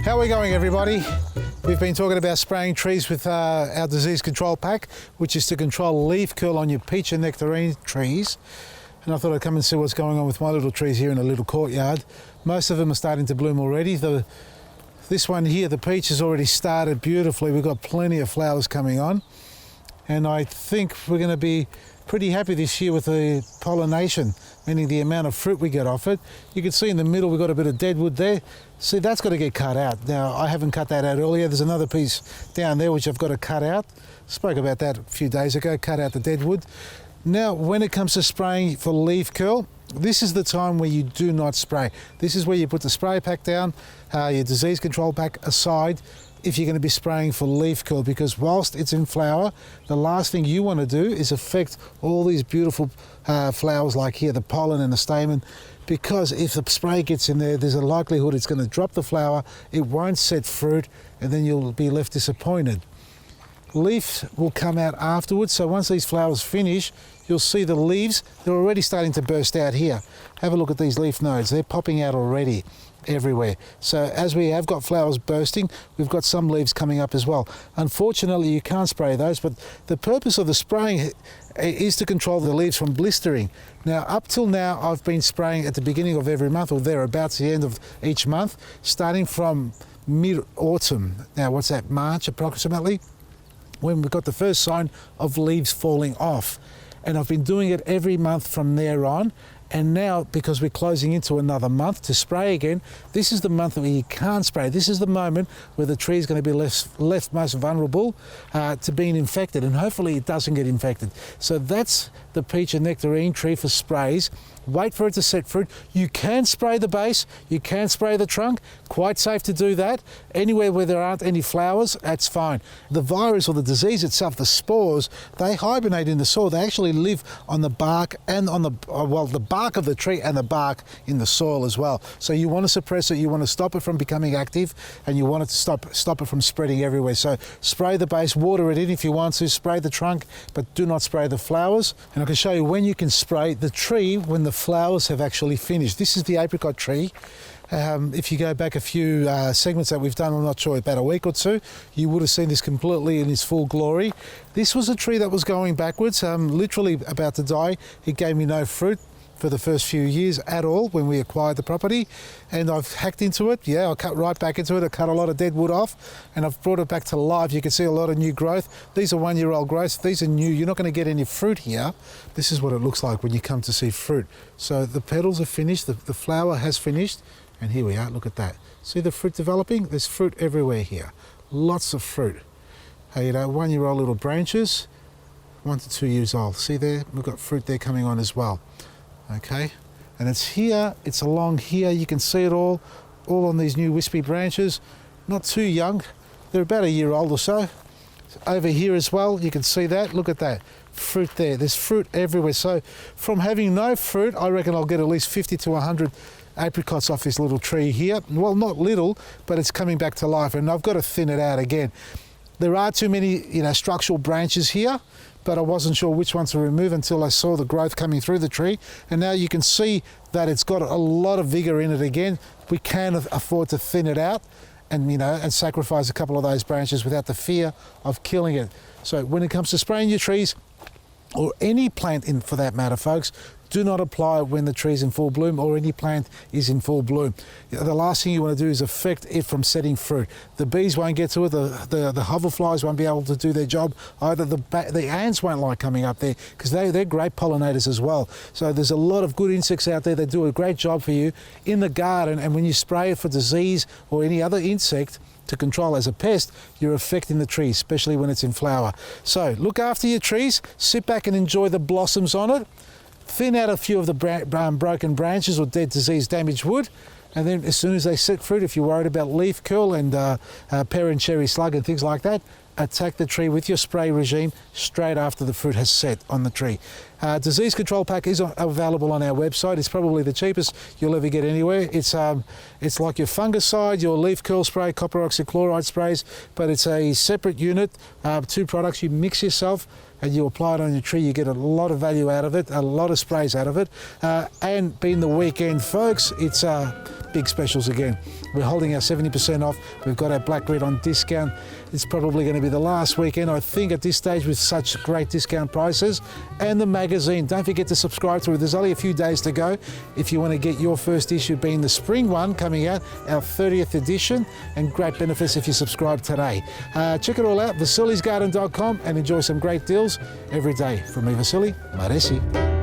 How are we going, everybody? We've been talking about spraying trees with our disease control pack, which is to control leaf curl on your peach and nectarine trees. And I thought I'd come and see what's going on with my little trees here in a little courtyard. Most of them are starting to bloom already. This one here, the peach, has already started beautifully. We've got plenty of flowers coming on. And I think we're going to be pretty happy this year with the pollination, meaning the amount of fruit we get off it. You can see in the middle we've got a bit of deadwood there. See, that's got to get cut out. Now, I haven't cut that out earlier. There's another piece down there which I've got to cut out. Spoke about that a few days ago, cut out the deadwood. Now, when it comes to spraying for leaf curl, this is the time where you do not spray. This is where you put the spray pack down, your disease control pack aside, if you're going to be spraying for leaf curl, because whilst it's in flower, the last thing you want to do is affect all these beautiful flowers like here, the pollen and the stamen, because if the spray gets in there, there's a likelihood it's going to drop the flower, it won't set fruit, and then you'll be left disappointed. Leaves will come out afterwards, so once these flowers finish, you'll see the leaves, they're already starting to burst out here. Have a look at these leaf nodes, they're popping out already everywhere. So as we have got flowers bursting, we've got some leaves coming up as well. Unfortunately, you can't spray those, but the purpose of the spraying is to control the leaves from blistering. Now, up till now, I've been spraying at the beginning of every month, or thereabouts the end of each month, starting from mid-autumn. Now, what's that, March approximately? When we got the first sign of leaves falling off. And I've been doing it every month from there on. And now, because we're closing into another month to spray again, this is the month where you can't spray. This is the moment where the tree is going to be left most vulnerable to being infected, and hopefully it doesn't get infected. So that's the peach and nectarine tree for sprays. Wait for it to set fruit. You can spray the base, you can spray the trunk, quite safe to do that. Anywhere where there aren't any flowers, that's fine. The virus or the disease itself, the spores, they hibernate in the soil. They actually live on the bark and on the bark of the tree and the bark in the soil as well. So you want to suppress it, you want to stop it from becoming active, and you want it to stop it from spreading everywhere. So spray the base, water it in if you want to, spray the trunk, but do not spray the flowers. And I can show you when you can spray the tree when the flowers have actually finished. This is the apricot tree. If you go back a few segments that we've done, I'm not sure, about a week or two, you would have seen this completely in its full glory. This was a tree that was going backwards, literally about to die. It gave me no fruit for the first few years at all when we acquired the property, and I've hacked into it. Yeah, I cut right back into it. I cut a lot of dead wood off, and I've brought it back to life. You can see a lot of new growth. These are 1 year old growths. These are new. You're not going to get any fruit here. This is what it looks like when you come to see fruit. So the petals are finished, the flower has finished, and here we are. Look at that. See the fruit developing? There's fruit everywhere here. Lots of fruit. You know, 1 year old little branches, 1 to 2 years old. See there? We've got fruit there coming on as well. Okay, and it's here, it's along here, you can see it all on these new wispy branches. Not too young, they're about 1 year old or so. Over here as well, you can see that, look at that, fruit there, there's fruit everywhere. So from having no fruit, I reckon I'll get at least 50 to 100 apricots off this little tree here. Well, not little, but it's coming back to life, and I've got to thin it out again. There are too many, structural branches here, but I wasn't sure which ones to remove until I saw the growth coming through the tree. And now you can see that it's got a lot of vigor in it again. We can afford to thin it out and sacrifice a couple of those branches without the fear of killing it. So when it comes to spraying your trees, or any plant for that matter, folks, do not apply when the tree's in full bloom or any plant is in full bloom. The last thing you want to do is affect it from setting fruit. The bees won't get to it, the hoverflies won't be able to do their job either. The ants won't like coming up there because they're great pollinators as well. So there's a lot of good insects out there that do a great job for you in the garden, and when you spray it for disease or any other insect to control as a pest, you're affecting the tree, especially when it's in flower. So look after your trees, sit back and enjoy the blossoms on it. Thin out a few of the broken branches or dead disease damaged wood, and then as soon as they set fruit, if you're worried about leaf curl and pear and cherry slug and things like that, attack the tree with your spray regime straight after the fruit has set on the tree. Disease control pack is available on our website. It's probably the cheapest you'll ever get anywhere. It's like your fungicide, your leaf curl spray, copper oxychloride sprays, but it's a separate unit, 2 products you mix yourself and you apply it on your tree. You get a lot of value out of it, a lot of sprays out of it. And being the weekend, folks, it's big specials again. We're holding our 70% off. We've got our Black Red on discount. It's probably going to be the last weekend, I think, at this stage with such great discount prices. And the magazine, don't forget to subscribe to it. There's only a few days to go if you want to get your first issue, being the spring one coming out, our 30th edition, and great benefits if you subscribe today. Check it all out, vasilisgarden.com, and enjoy some great deals every day. From me, Vasily, Maresi.